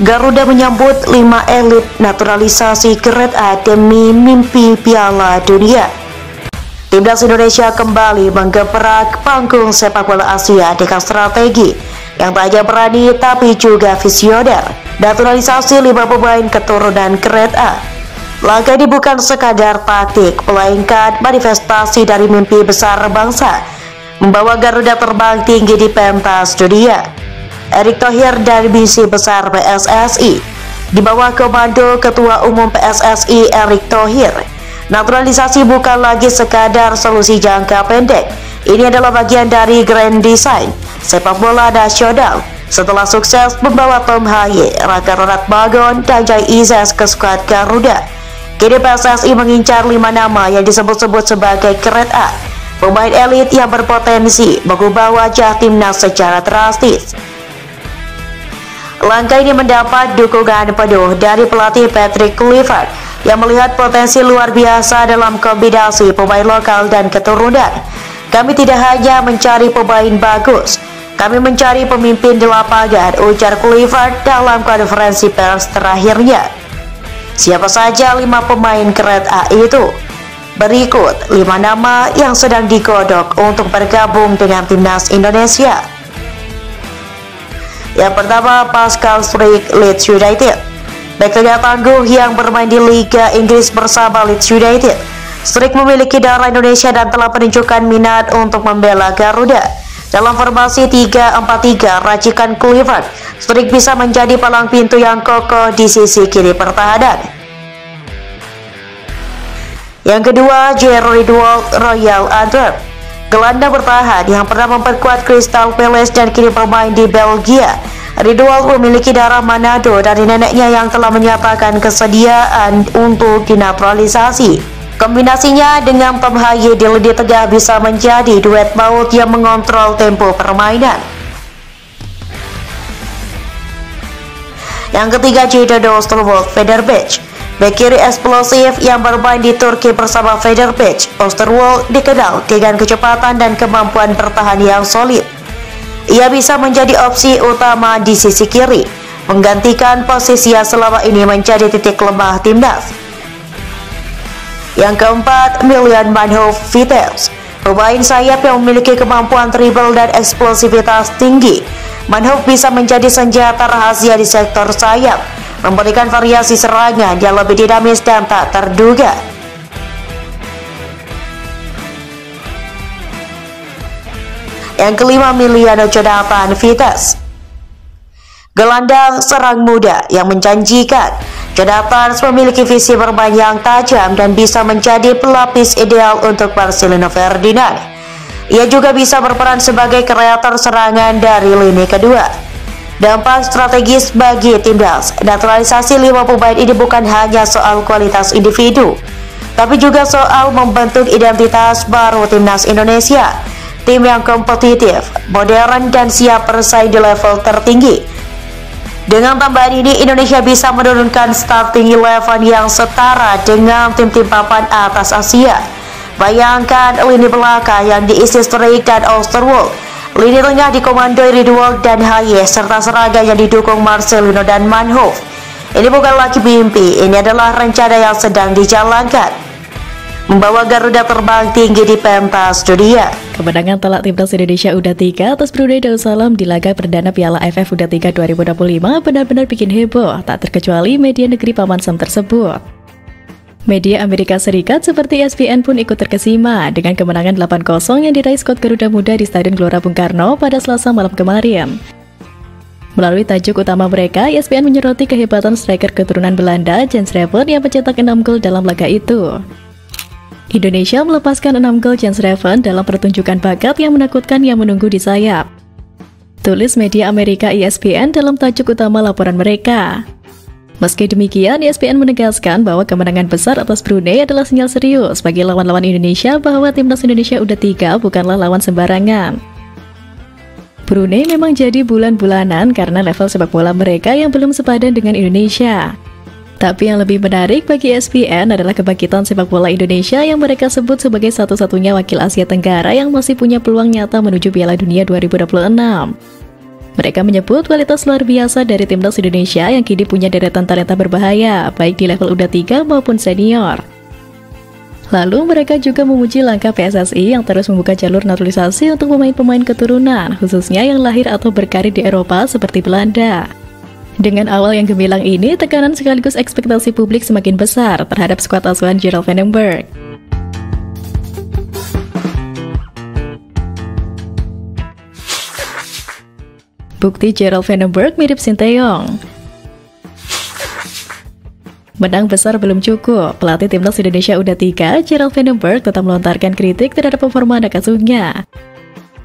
Garuda menyambut 5 elit naturalisasi Grade A demi mimpi Piala Dunia. Timnas Indonesia kembali menggebrak panggung sepak bola Asia dengan strategi yang tak hanya berani tapi juga visioner. Naturalisasi 5 pemain keturunan Grade A. Langkah ini bukan sekadar taktik, melainkan manifestasi dari mimpi besar bangsa, membawa Garuda terbang tinggi di pentas dunia. Erick Thohir dari misi besar PSSI di bawah komando Ketua Umum PSSI Erick Thohir. Naturalisasi bukan lagi sekadar solusi jangka pendek. Ini adalah bagian dari grand design sepak bola nasional. Setelah sukses membawa Tom Haye, Raka Ronatbagon, dan Jai Izes ke skuad Garuda, kini PSSI mengincar 5 nama yang disebut-sebut sebagai Grade A, pemain elit yang berpotensi mengubah wajah timnas secara drastis. Langkah ini mendapat dukungan penuh dari pelatih Patrick Kluivert yang melihat potensi luar biasa dalam kombinasi pemain lokal dan keturunan. Kami tidak hanya mencari pemain bagus, kami mencari pemimpin di lapangan, ujar Kluivert dalam konferensi pers terakhirnya. Siapa saja 5 pemain Grade A itu? Berikut 5 nama yang sedang digodok untuk bergabung dengan timnas Indonesia. Yang pertama, Pascal Struijk, Leeds United. Bek tengah tangguh yang bermain di Liga Inggris bersama Leeds United. Struijk memiliki darah Indonesia dan telah menunjukkan minat untuk membela Garuda. Dalam formasi 3-4-3 racikan Kluivert, Struijk bisa menjadi palang pintu yang kokoh di sisi kiri pertahanan. Yang kedua, Jerry Ridwald, Royal Antwerp. Gelandang bertahan yang pernah memperkuat Crystal Palace dan kini bermain di Belgia. Ridwald memiliki darah Manado dari neneknya yang telah menyatakan kesediaan untuk dinaturalisasi. Kombinasinya dengan Tom Haye di lini tengah bisa menjadi duet maut yang mengontrol tempo permainan. Yang ketiga, Jadon Oosterwolde, Fenerbahce. Bek kiri eksplosif yang bermain di Turki bersama Fenerbahce, Oosterwolde dikenal dengan kecepatan dan kemampuan bertahan yang solid. Ia bisa menjadi opsi utama di sisi kiri, menggantikan posisi yang selama ini menjadi titik lemah timnas. Yang keempat, Milan Manhoef, Vitesse. Pemain sayap yang memiliki kemampuan dribble dan eksplosivitas tinggi. Manhoef bisa menjadi senjata rahasia di sektor sayap, memberikan variasi serangan yang lebih dinamis dan tak terduga. Yang kelima, Emiliano Jonathan, Vitesse. Gelandang serang muda yang menjanjikan, Jonathan memiliki visi bermain yang tajam dan bisa menjadi pelapis ideal untuk Marcelino Ferdinand. Ia juga bisa berperan sebagai kreator serangan dari lini kedua. Dampak strategis bagi timnas. Naturalisasi 5 pemain ini bukan hanya soal kualitas individu, tapi juga soal membentuk identitas baru timnas Indonesia. Tim yang kompetitif, modern, dan siap bersaing di level tertinggi. Dengan tambahan ini, Indonesia bisa menurunkan starting 11 yang setara dengan tim-tim papan atas Asia. Bayangkan lini belakang yang diisi Struijk dan Oosterwolde, lini tengah dikomandoi Ridwald dan Haye, serta serangan yang didukung Marcelino dan Manhoef. Ini bukan lagi mimpi, ini adalah rencana yang sedang dijalankan, membawa Garuda terbang tinggi di pentas dunia. Kemenangan telak timnas Indonesia U23 atas Brunei Darussalam di laga perdana Piala AFF U23 2025 benar-benar bikin heboh, tak terkecuali media negeri Paman Sam tersebut. Media Amerika Serikat seperti ESPN pun ikut terkesima dengan kemenangan 8-0 yang diraih skuad Garuda Muda di Stadion Gelora Bung Karno pada Selasa malam kemarin. Melalui tajuk utama mereka, ESPN menyoroti kehebatan striker keturunan Belanda, Jens Reven, yang mencetak 6 gol dalam laga itu. Indonesia melepaskan 6 gol Jens Reven dalam pertunjukan bakat yang menakutkan yang menunggu di sayap, tulis media Amerika ESPN dalam tajuk utama laporan mereka. Meski demikian, ESPN menegaskan bahwa kemenangan besar atas Brunei adalah sinyal serius bagi lawan-lawan Indonesia bahwa timnas Indonesia U23 bukanlah lawan sembarangan. Brunei memang jadi bulan-bulanan karena level sepak bola mereka yang belum sepadan dengan Indonesia. Tapi yang lebih menarik bagi ESPN adalah kebangkitan sepak bola Indonesia yang mereka sebut sebagai satu-satunya wakil Asia Tenggara yang masih punya peluang nyata menuju Piala Dunia 2026. Mereka menyebut kualitas luar biasa dari timnas Indonesia yang kini punya deretan talenta berbahaya, baik di level U23 maupun senior. Lalu mereka juga memuji langkah PSSI yang terus membuka jalur naturalisasi untuk pemain-pemain keturunan, khususnya yang lahir atau berkarir di Eropa seperti Belanda. Dengan awal yang gemilang ini, tekanan sekaligus ekspektasi publik semakin besar terhadap skuad asuhan Gerald Van den Berg. Bukti Gerald Van den Berg mirip Sinteyong. Menang besar belum cukup, pelatih timnas Indonesia U23 Gerald Van den Berg tetap melontarkan kritik terhadap performa anak asuhnya.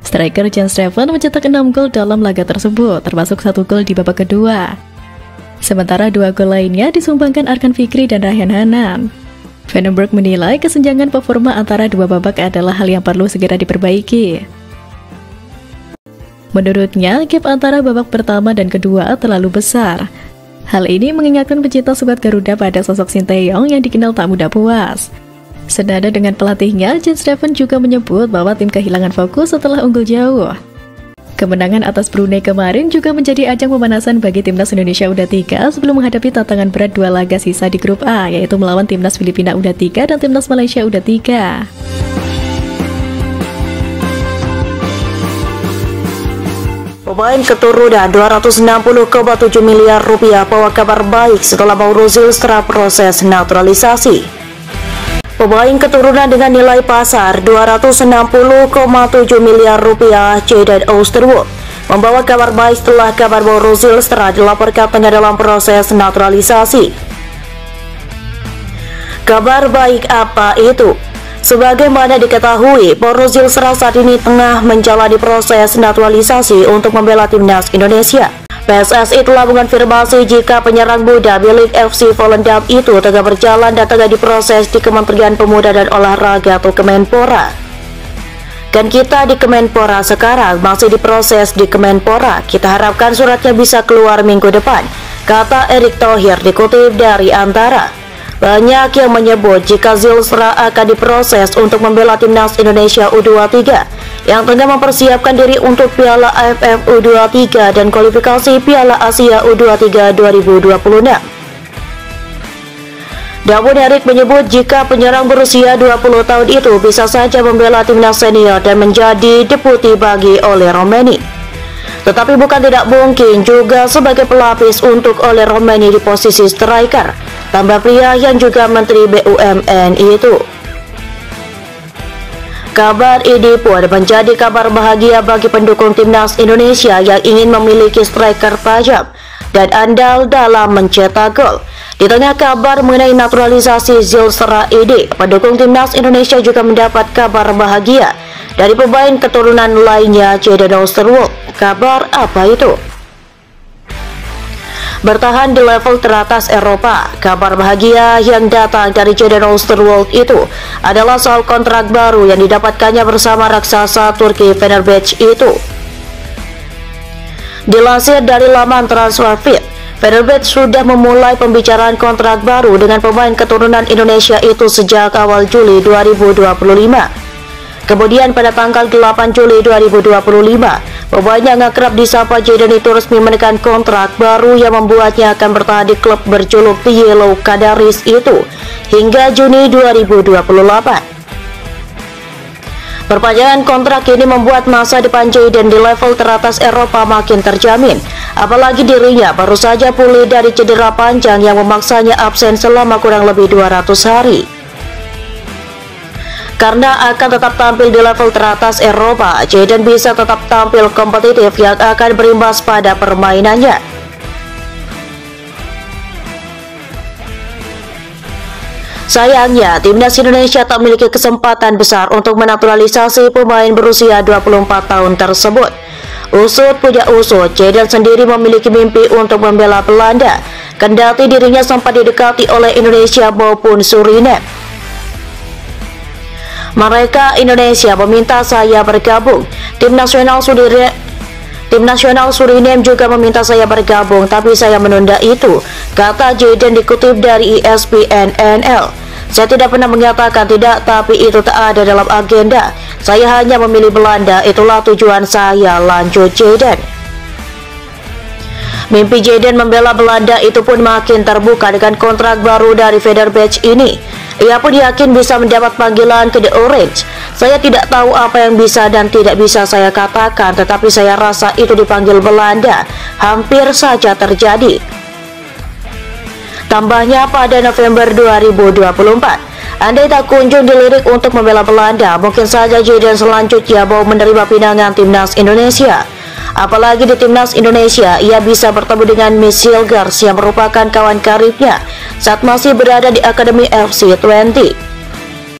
Striker Jens Steffen mencetak 6 gol dalam laga tersebut, termasuk 1 gol di babak kedua. Sementara 2 gol lainnya disumbangkan Arkan Fikri dan Rayhan Hanan. Van den Berg menilai kesenjangan performa antara dua babak adalah hal yang perlu segera diperbaiki. Menurutnya, gap antara babak pertama dan kedua terlalu besar. Hal ini mengingatkan pecinta skuad Garuda pada sosok Sinteyong yang dikenal tak mudah puas. Senada dengan pelatihnya, Jens Steffen juga menyebut bahwa tim kehilangan fokus setelah unggul jauh. Kemenangan atas Brunei kemarin juga menjadi ajang pemanasan bagi timnas Indonesia U23 sebelum menghadapi tantangan berat 2 laga sisa di grup A, yaitu melawan timnas Filipina U23 dan timnas Malaysia U23. Pemain keturunan 260,7 miliar rupiah bawa kabar baik setelah Mauro Zylstra proses naturalisasi. Pemain keturunan dengan nilai pasar 260,7 miliar rupiah Jayden Oosterwolde membawa kabar baik setelah kabar Mauro Zylstra dilaporkan tengah dalam proses naturalisasi. Kabar baik apa itu? Sebagaimana diketahui, Mauro Zylstra saat ini tengah menjalani proses naturalisasi untuk membela timnas Indonesia. PSSI telah mengonfirmasi jika penyerang muda milik FC Volendam itu tengah berjalan dan tengah diproses di Kementerian Pemuda dan Olahraga atau Kemenpora. Dan kita di Kemenpora sekarang masih diproses di Kemenpora. Kita harapkan suratnya bisa keluar minggu depan, kata Erick Thohir dikutip dari Antara. Banyak yang menyebut jika Zylstra akan diproses untuk membela timnas Indonesia U23 yang tengah mempersiapkan diri untuk Piala AFF U23 dan kualifikasi Piala Asia U23 2026. Namun Erick menyebut jika penyerang berusia 20 tahun itu bisa saja membela timnas senior dan menjadi deputi bagi Ole Romeni. Tetapi bukan tidak mungkin juga sebagai pelapis untuk Ole Romeni di posisi striker, tambah pria yang juga Menteri BUMN itu. Kabar ini pun menjadi kabar bahagia bagi pendukung timnas Indonesia yang ingin memiliki striker tajam dan andal dalam mencetak gol. Di tengah kabar mengenai naturalisasi Zylstra ini, pendukung timnas Indonesia juga mendapat kabar bahagia dari pemain keturunan lainnya Jayden Oosterwolde. Kabar apa itu? Bertahan di level teratas Eropa. Kabar bahagia yang datang dari Jayden Oosterwolde itu adalah soal kontrak baru yang didapatkannya bersama raksasa Turki Fenerbahce itu. Dilansir dari laman Transfermarkt, Fenerbahce sudah memulai pembicaraan kontrak baru dengan pemain keturunan Indonesia itu sejak awal Juli 2025. Kemudian pada tanggal 8 Juli 2025, pemain yang akrab disapa Jayden itu resmi menekan kontrak baru yang membuatnya akan bertahan di klub berjuluk The Yellow Canaries itu hingga Juni 2028. Perpanjangan kontrak ini membuat masa depan Jayden di level teratas Eropa makin terjamin, apalagi dirinya baru saja pulih dari cedera panjang yang memaksanya absen selama kurang lebih 200 hari. Karena akan tetap tampil di level teratas Eropa, Jayden bisa tetap tampil kompetitif yang akan berimbas pada permainannya. Sayangnya, timnas Indonesia tak memiliki kesempatan besar untuk menaturalisasi pemain berusia 24 tahun tersebut. Usut punya usut, Jayden sendiri memiliki mimpi untuk membela Belanda, kendati dirinya sempat didekati oleh Indonesia maupun Suriname. Mereka Indonesia meminta saya bergabung. Tim nasional Suriname juga meminta saya bergabung, tapi saya menunda itu, kata Jayden dikutip dari ESPN NL. Saya tidak pernah mengatakan tidak, tapi itu tak ada dalam agenda. Saya hanya memilih Belanda, itulah tujuan saya, lanjut Jayden. Mimpi Jaden membela Belanda itu pun makin terbuka dengan kontrak baru dari Fenerbahce ini. Ia pun yakin bisa mendapat panggilan ke The Orange. Saya tidak tahu apa yang bisa dan tidak bisa saya katakan, tetapi saya rasa itu dipanggil Belanda hampir saja terjadi. Tambahnya pada November 2024, andai tak kunjung dilirik untuk membela Belanda, mungkin saja Jaden selanjutnya mau menerima pinangan timnas Indonesia. Apalagi di timnas Indonesia, ia bisa bertemu dengan Michel Gers yang merupakan kawan karibnya saat masih berada di Akademi FC 20.